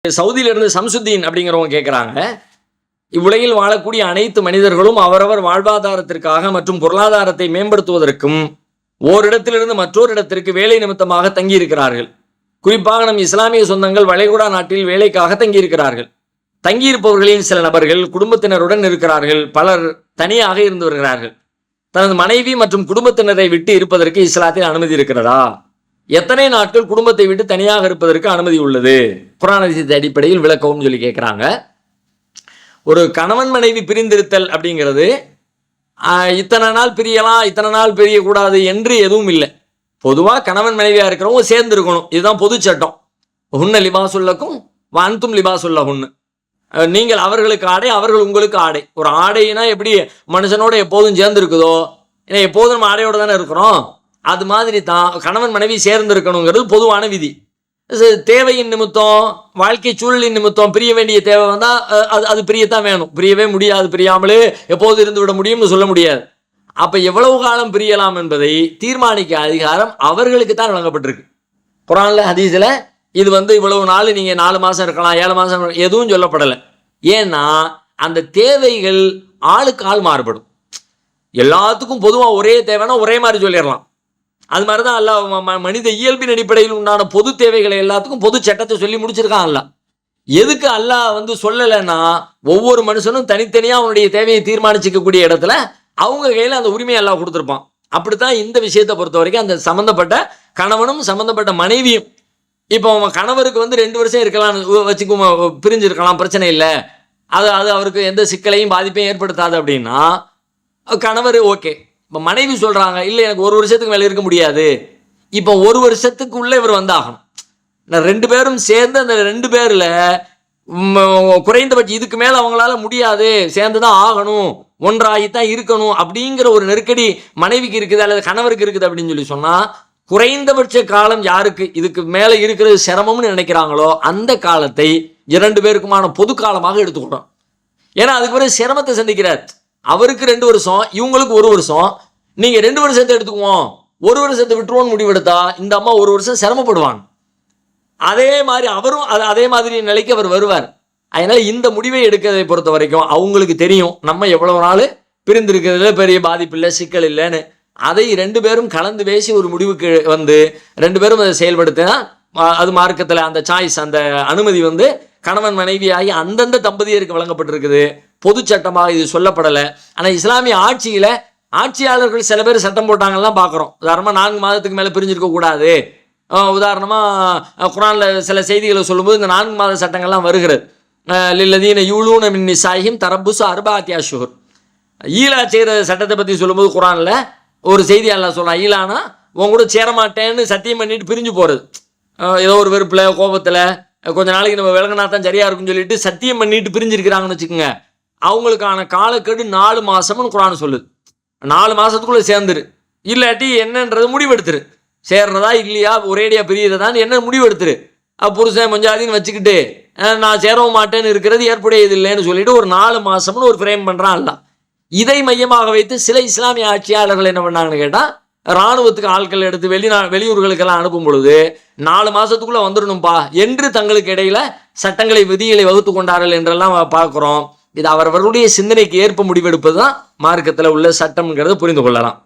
சவுதியிலிருந்து சம்சுத்தீன் அப்படிங்கிறவங்க கேட்குறாங்க, இவ்வுலகில் வாழக்கூடிய அனைத்து மனிதர்களும் அவரவர் வாழ்வாதாரத்திற்காக மற்றும் பொருளாதாரத்தை மேம்படுத்துவதற்கும் ஓரிடத்திலிருந்து மற்றொரு இடத்திற்கு வேலை நிமித்தமாக தங்கியிருக்கிறார்கள். குறிப்பாக நம் இஸ்லாமிய சொந்தங்கள் வளைகுடா நாட்டில் வேலைக்காக தங்கியிருக்கிறார்கள். தங்கியிருப்பவர்களில் சில நபர்கள் குடும்பத்தினருடன் இருக்கிறார்கள், பலர் தனியாக இருந்து வருகிறார்கள். தனது மனைவி மற்றும் குடும்பத்தினரை விட்டு இருப்பதற்கு இஸ்லாத்தில் அனுமதி இருக்கிறதா? எத்தனை நாட்கள் குடும்பத்தை விட்டு தனியாக இருப்பதற்கு அனுமதி உள்ளது? குர்ஆன் ஹதீஸ் அடிப்படையில் விளக்கவும் சொல்லி கேட்குறாங்க. ஒரு கணவன் மனைவி பிரிந்திருத்தல் அப்படிங்கிறது இத்தனை நாள் பிரியலாம், இத்தனை நாள் பிரியக்கூடாது என்று எதுவும் இல்லை. பொதுவாக கணவன் மனைவியாக இருக்கிறவங்க சேர்ந்து இருக்கணும், இதுதான் பொது சட்டம். ஹுன்ன லிபாசுல்லக்கும் வன்தும் லிபாசுல்லஹுன்னு, நீங்கள் அவர்களுக்கு ஆடை, அவர்கள் உங்களுக்கு ஆடை. ஒரு ஆடைனா எப்படி மனுஷனோட எப்போதும் சேர்ந்து இருக்குதோ, ஏன்னா எப்போதும் நம்ம ஆடையோட தானே இருக்கிறோம், அது மாதிரி தான் கணவன் மனைவி சேர்ந்து இருக்கணுங்கிறது பொதுவான விதி. தேவையின் நிமித்தம், வாழ்க்கை சூழலின் நிமித்தம் பிரிய வேண்டிய தேவை வந்தால் அது பிரியத்தான் வேணும். பிரியவே முடியாது, பிரியாமலே எப்போது இருந்து விட முடியும்னு சொல்ல முடியாது. அப்போ எவ்வளவு காலம் பிரியலாம் என்பதை தீர்மானிக்க அதிகாரம் அவர்களுக்கு தான் வழங்கப்பட்டிருக்கு. குர்ஆன்ல ஹதீஸில் இது இவ்வளவு நாள், நீங்கள் 4 மாதம் இருக்கலாம், 7 மாதம் எதுவும் சொல்லப்படலை. ஏன்னா அந்த தேவைகள் ஆளுக்கு ஆள் மாறுபடும். எல்லாத்துக்கும் பொதுவாக ஒரே தேவைன்னா ஒரே மாதிரி சொல்லிடலாம். அது மாதிரி தான் அல்லாஹ் மனித இயல்பின் அடிப்படையில் உண்டான பொது தேவைகளை எல்லாத்துக்கும் பொது சட்டத்தை சொல்லி முடிச்சிருக்கான் அல்லாஹ். எதுக்கு அல்லாஹ் சொல்லலைன்னா, ஒவ்வொரு மனுஷனும் தனித்தனியாக அவனுடைய தேவையை தீர்மானிச்சிக்கக்கூடிய இடத்துல அவங்க கையில் அந்த உரிமையை அல்லாஹ் கொடுத்துருப்பான். அப்படித்தான் இந்த விஷயத்தை பொறுத்த வரைக்கும் அந்த சம்மந்தப்பட்ட கணவனும் சம்மந்தப்பட்ட மனைவியும், இப்போ அவன் கணவருக்கு 2 வருஷம் இருக்கலாம் வச்சுக்கும், பிரிஞ்சிருக்கலாம், பிரச்சனை இல்லை, அது அவருக்கு எந்த சிக்கலையும் பாதிப்பையும் ஏற்படுத்தாது அப்படின்னா கணவர் ஓகே. இப்போ மனைவி சொல்கிறாங்க, இல்லை எனக்கு 1 வருஷத்துக்கு மேலே இருக்க முடியாது, இப்போ 1 வருஷத்துக்குள்ளே இவர் வந்தாகணும். நான் 2 பேரும் சேர்ந்து அந்த 2 பேரில் குறைந்தபட்சம் இதுக்கு மேலே அவங்களால முடியாது, சேர்ந்து தான் ஆகணும், ஒன்றாகித்தான் இருக்கணும் அப்படிங்கிற ஒரு நெருக்கடி மனைவிக்கு இருக்குது அல்லது கணவருக்கு இருக்குது அப்படின்னு சொல்லி சொன்னால், குறைந்தபட்ச காலம் யாருக்கு இதுக்கு மேலே இருக்கிறது சிரமம்னு நினைக்கிறாங்களோ அந்த காலத்தை 2 பேருக்குமான பொது காலமாக எடுத்துக்கணும். ஏன்னா அதுக்கு பிறகு சிரமத்தை சந்திக்கிறார். அவருக்கு 2 வருஷம், இவங்களுக்கு 1 வருஷம். நீங்கள் 2 வருஷத்தை எடுத்துக்குவோம், 1 வருஷத்தை விட்டுருவோன்னு முடிவெடுத்தா இந்த அம்மா 1 வருஷம் சிரமப்படுவாங்க. அதே மாதிரி அவரும் அதே மாதிரி நிலைக்கு அவர் வருவார். அதனால் இந்த முடிவை எடுக்கிறதை பொறுத்த வரைக்கும் அவங்களுக்கு தெரியும் நம்ம எவ்வளவு நாள் பிரிந்திருக்கிறதுல பெரிய பாதிப்பு இல்லை, சிக்கல் இல்லைன்னு. அதை 2 பேரும் கலந்து பேசி ஒரு முடிவுக்கு 2 பேரும் அதை செயல்படுத்தினா அது மார்க்கத்தில் அந்த சாய்ஸ், அந்த அனுமதி கணவன் மனைவி ஆகி அந்தந்த தம்பதியருக்கு வழங்கப்பட்டிருக்குது. பொது சட்டமாக இது சொல்லப்படலை. ஆனால் இஸ்லாமிய ஆட்சியில் ஆட்சியாளர்கள் சில பேர் சட்டம் போட்டாங்கலாம் பார்க்குறோம். உதாரணமாக 4 மாதத்துக்கு மேலே பிரிஞ்சிருக்கக்கூடாது. உதாரணமாக குர்ஆனில் சில செய்திகளை சொல்லும்போது இந்த 4 மாத சட்டங்கள்லாம் வருகிறது. லில்லதீன யூலூன மின் நிசாயிஹிம் தரப்புசு அர்பஅத்தி அஷ்ஹுர். ஈலா செய்கிற சட்டத்தை பற்றி சொல்லும்போது குர்ஆனில் ஒரு செய்தி அல்லாஹ் சொல்கிறான், ஈலானா உன் கூட சேரமாட்டேன்னு சத்தியம் பண்ணிட்டு பிரிஞ்சு போகிறது. ஏதோ ஒரு வெறுப்பில் கோபத்தில் கொஞ்ச நாளைக்கு நம்ம விலங்கினா தான் சரியாக இருக்குன்னு சொல்லிட்டு சத்தியம் பண்ணிட்டு பிரிஞ்சிருக்கிறாங்கன்னு வச்சுக்கோங்க. அவங்களுக்கான காலக்கெடு 4 மாதம்னு குர்ஆன் சொல்லுது. 4 மாதத்துக்குள்ளே சேர்ந்துரு, இல்லாட்டி என்னன்றது முடிவெடுத்துரு, சேர்றதா இல்லையா, ஒரேடியாக பிரியறதான்னு என்ன முடிவெடுத்துரு. புருஷன் மஞ்சாதின்னு வச்சுக்கிட்டு நான் சேரவும் மாட்டேன்னு இருக்கிறது ஏற்புடையது இல்லைன்னு சொல்லிட்டு ஒரு 4 மாதம்னு ஒரு ஃப்ரேம் பண்ணுறான் அல்ல. இதை மையமாக வைத்து சில இஸ்லாமிய ஆட்சியாளர்கள் என்ன பண்ணாங்கன்னு கேட்டால், இராணுவத்துக்கு ஆட்கள் எடுத்து வெளியூர்களுக்கெல்லாம் அனுப்பும் பொழுது 4 மாதத்துக்குள்ளே வந்துடணும்பா என்று தங்களுக்கு இடையில சட்டங்களை விதிகளை வகுத்து கொண்டார்கள் என்றெல்லாம் பார்க்குறோம். இது அவரவர்களுடைய சிந்தனைக்கு ஏற்ப முடிவெடுப்பது தான் மார்க்கத்தில் உள்ள சட்டம்ங்கிறத புரிந்து கொள்ளலாம்.